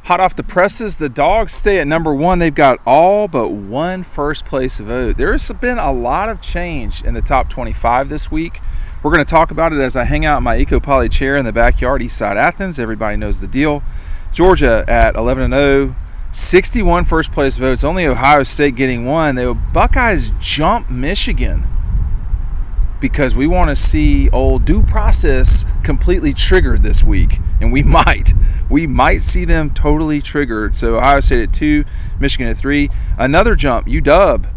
Hot off the presses, the Dogs stay at number 1. They've got all but one first place vote. There's been a lot of change in the top 25 this week. We're going to talk about it as I hang out in my Eco-Poly chair in the backyard, Eastside Athens. Everybody knows the deal. Georgia at 11-0, 61 first place votes. Only Ohio State getting one. The Buckeyes jump Michigan because we want to see old due process completely triggered this week, and we might see them totally triggered. So Ohio State at 2, Michigan at 3. Another jump, UW.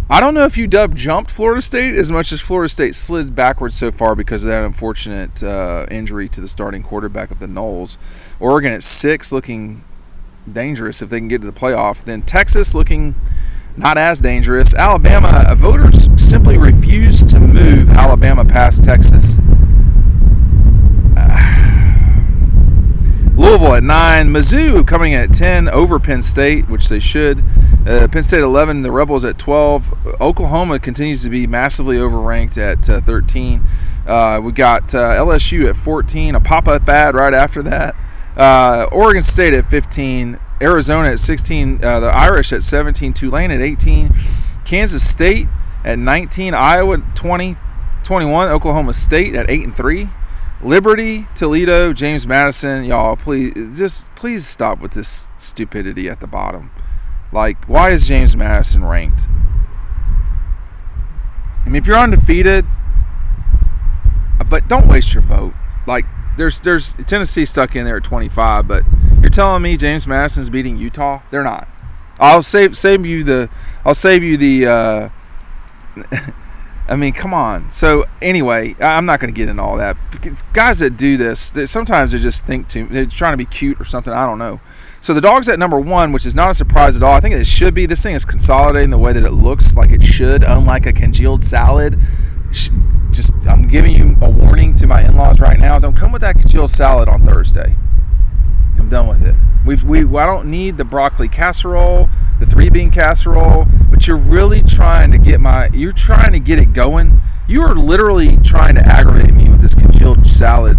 I don't know if UW jumped Florida State as much as Florida State slid backwards so far because of that unfortunate injury to the starting quarterback of the Noles. Oregon at 6, looking dangerous if they can get to the playoff. Then Texas looking not as dangerous. Alabama, voters simply refused to move Alabama past Texas. Louisville at 9, Mizzou coming at 10 over Penn State, which they should. Penn State 11, the Rebels at 12. Oklahoma continues to be massively overranked at 13. We got LSU at 14, a pop-up ad right after that. Oregon State at 15, Arizona at 16, the Irish at 17, Tulane at 18, Kansas State at 19, Iowa at 20, 21, Oklahoma State at 8-3. Liberty, Toledo, James Madison, y'all, please stop with this stupidity at the bottom. Like, why is James Madison ranked? I mean, if you're undefeated, but don't waste your vote. Like, there's Tennessee stuck in there at 25, but you're telling me James Madison's beating Utah? They're not. I'll save you the I mean, come on. So anyway, I'm not going to get into all that. Because guys that do this, sometimes they just think they're trying to be cute or something. I don't know. So the Dogs at number 1, which is not a surprise at all. I think it should be. This thing is consolidating the way that it looks like it should, unlike a congealed salad. I'm giving you a warning to my in-laws right now. Don't come with that congealed salad on Thursday. I'm done with it. I don't need the broccoli casserole, the 3-bean casserole, but you're really trying to get it going. You are literally trying to aggravate me with this congealed salad.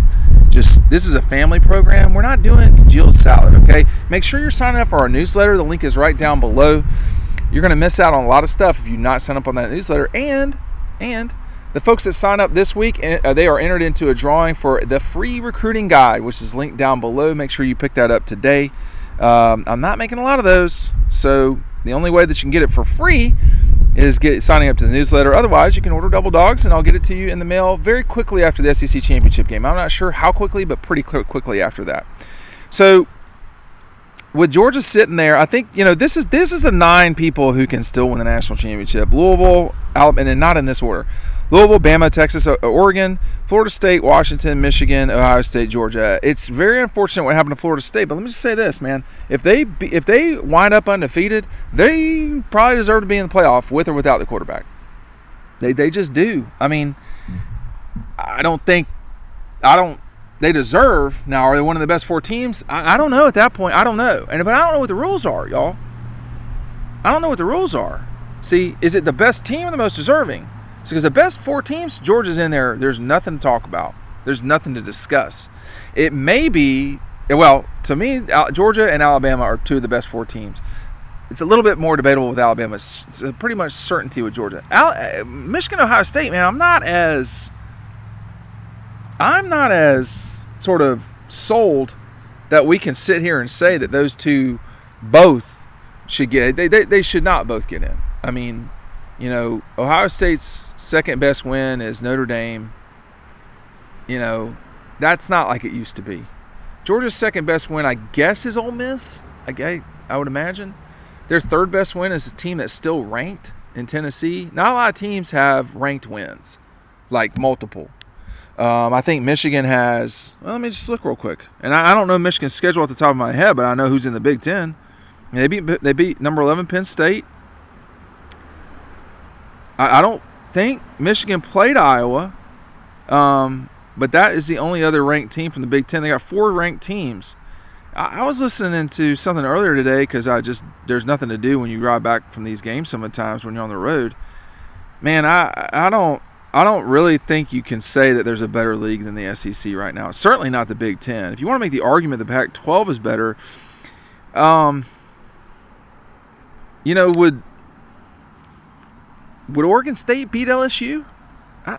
This is a family program. We're not doing congealed salad, okay? Make sure you're signing up for our newsletter. The link is right down below. You're going to miss out on a lot of stuff if you not sign up on that newsletter. And the folks that sign up this week, they are entered into a drawing for the free recruiting guide, which is linked down below. Make sure you pick that up today. I'm not making a lot of those, so the only way that you can get it for free is signing up to the newsletter. Otherwise, you can order Double Dogs, and I'll get it to you in the mail very quickly after the SEC championship game. I'm not sure how quickly, but pretty quickly after that. So with Georgia sitting there, I think this is the 9 people who can still win the national championship. Louisville, Alabama, and not in this order. Louisville, Bama, Texas, Oregon, Florida State, Washington, Michigan, Ohio State, Georgia. It's very unfortunate what happened to Florida State, but let me just say this, man. If they wind up undefeated, they probably deserve to be in the playoff with or without the quarterback. They just do. I mean, they deserve. Now, are they one of the best 4 teams? I don't know at that point. I don't know. But I don't know what the rules are, y'all. I don't know what the rules are. See, is it the best team or the most deserving? Because the best 4 teams, Georgia's in there. There's nothing to talk about. There's nothing to discuss. It may be, well, to me, Georgia and Alabama are 2 of the best 4 teams. It's a little bit more debatable with Alabama. It's a pretty much certainty with Georgia. Michigan, Ohio State, man, I'm not as sort of sold that we can sit here and say that those 2 both should get it. They should not both get in. I mean, Ohio State's second best win is Notre Dame. That's not like it used to be. Georgia's second best win, I guess, is Ole Miss. I would imagine. Their third best win is a team that's still ranked in Tennessee. Not a lot of teams have ranked wins, like multiple. I think Michigan has. Well, let me just look real quick. And I don't know Michigan's schedule at the top of my head, but I know who's in the Big Ten. They beat number 11 Penn State. I don't think Michigan played Iowa, but that is the only other ranked team from the Big Ten. They got 4 ranked teams. I was listening to something earlier today because there's nothing to do when you ride back from these games sometimes when you're on the road. Man, I I don't really think you can say that there's a better league than the SEC right now. Certainly not the Big Ten. If you want to make the argument the Pac-12 is better, would Oregon State beat LSU? I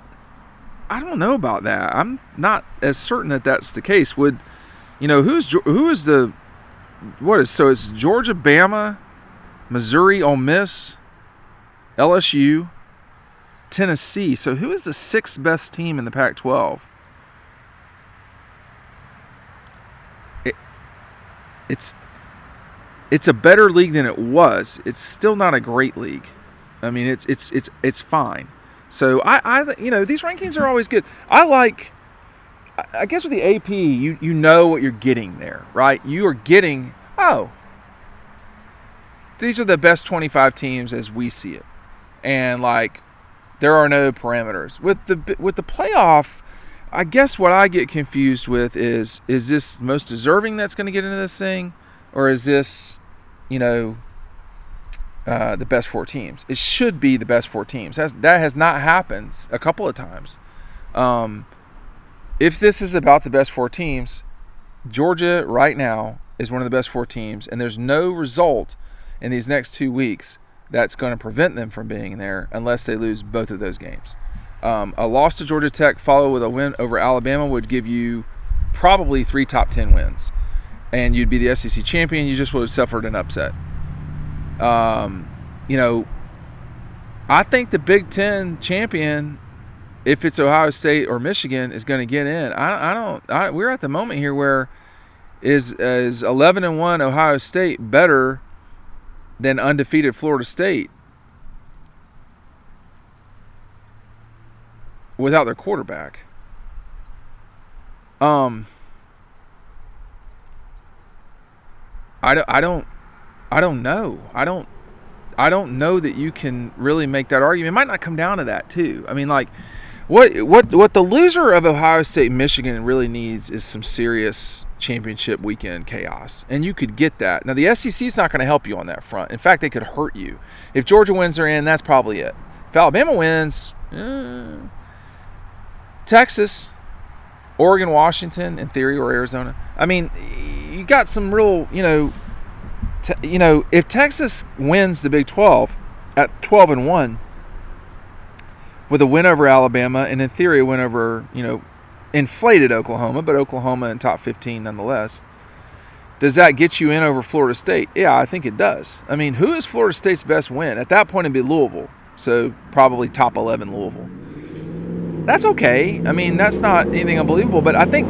don't know about that. I'm not as certain that that's the case. So it's Georgia, Bama, Missouri, Ole Miss, LSU, Tennessee. So who is the sixth best team in the Pac-12? It's a better league than it was. It's still not a great league. I mean, it's fine. So these rankings are always good. I guess with the AP, you know what you're getting there, right? You are getting, these are the best 25 teams as we see it. And there are no parameters. With the playoff, I guess what I get confused with is this most deserving that's going to get into this thing, or is this, the best four teams? It should be the best four teams. That has not happened a couple of times. If this is about the best four teams, Georgia right now is one of the best four teams, and there's no result in these next 2 weeks that's going to prevent them from being there unless they lose both of those games. A loss to Georgia Tech followed with a win over Alabama would give you probably 3 top 10 wins, and you'd be the SEC champion. You just would have suffered an upset. I think the Big Ten champion, if it's Ohio State or Michigan, is going to get in. We're at the moment here where is 11-1 Ohio State better than undefeated Florida State without their quarterback? I don't know. I don't know that you can really make that argument. It might not come down to that too. I mean, what the loser of Ohio State Michigan really needs is some serious championship weekend chaos, and you could get that. Now the SEC is not going to help you on that front. In fact, they could hurt you. If Georgia wins, they're in. That's probably it. If Alabama wins, Texas, Oregon, Washington, in theory, or Arizona. I mean, you got some real, if Texas wins the Big 12 at 12-1 with a win over Alabama and in theory a win over, inflated Oklahoma, but Oklahoma in top 15 nonetheless, does that get you in over Florida State? Yeah, I think it does. I mean, who is Florida State's best win? At that point, it'd be Louisville, so probably top 11 Louisville. That's okay. I mean, that's not anything unbelievable, but I think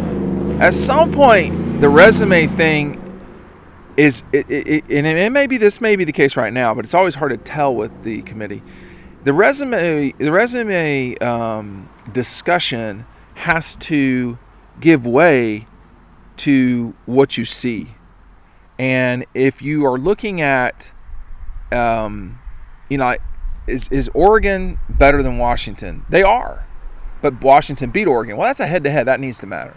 at some point the resume thing is this may be the case right now, but it's always hard to tell with the committee. The resume discussion has to give way to what you see, and if you are looking at, is Oregon better than Washington? They are, but Washington beat Oregon. Well, that's a head-to-head. That needs to matter.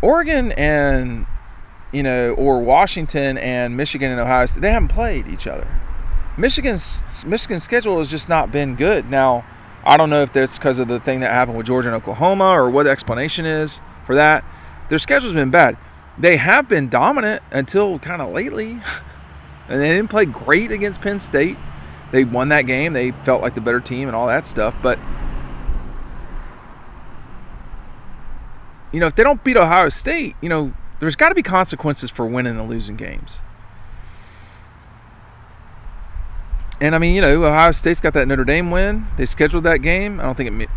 Oregon and or Washington and Michigan and Ohio State, they haven't played each other. Michigan's schedule has just not been good. Now, I don't know if that's because of the thing that happened with Georgia and Oklahoma or what the explanation is for that. Their schedule's been bad. They have been dominant until kind of lately, and they didn't play great against Penn State. They won that game. They felt like the better team and all that stuff. But, if they don't beat Ohio State, there's got to be consequences for winning and losing games. And, Ohio State's got that Notre Dame win. They scheduled that game. I don't think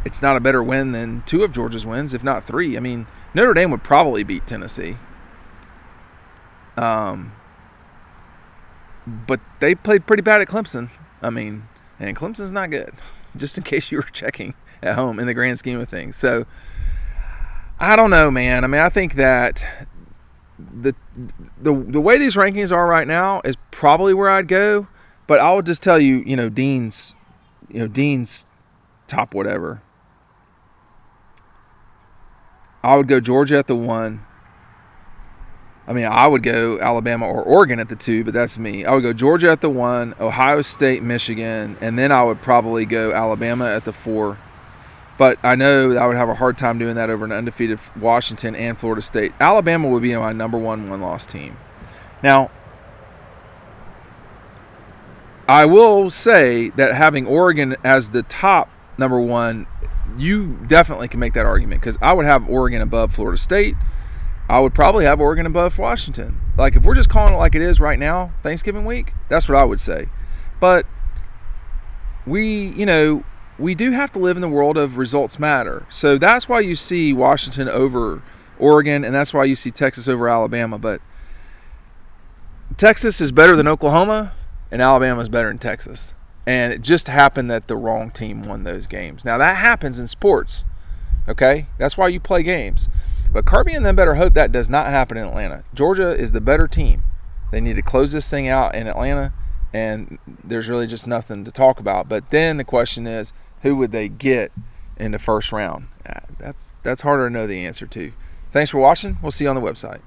it's not a better win than 2 of Georgia's wins, if not 3. I mean, Notre Dame would probably beat Tennessee. But they played pretty bad at Clemson. And Clemson's not good, just in case you were checking at home in the grand scheme of things. So, I don't know, man. I think that the way these rankings are right now is probably where I'd go. But I would just tell you, Dean's top whatever. I would go Georgia at the 1, I mean, I would go Alabama or Oregon at the 2, but that's me. I would go Georgia at the 1, Ohio State, Michigan, and then I would probably go Alabama at the 4. But I know that I would have a hard time doing that over an undefeated Washington and Florida State. Alabama would be my number one-loss team. Now, I will say that having Oregon as the top number 1, you definitely can make that argument, because I would have Oregon above Florida State. I would probably have Oregon above Washington. Like, if we're just calling it like it is right now, Thanksgiving week, that's what I would say. But we do have to live in the world of results matter. So that's why you see Washington over Oregon, and that's why you see Texas over Alabama. But Texas is better than Oklahoma, and Alabama is better than Texas. And it just happened that the wrong team won those games. Now, that happens in sports, okay? That's why you play games. But Kirby and them better hope that does not happen in Atlanta. Georgia is the better team. They need to close this thing out in Atlanta, and there's really just nothing to talk about. But then the question is, who would they get in the first round? That's harder to know the answer to. Thanks for watching. We'll see you on the website.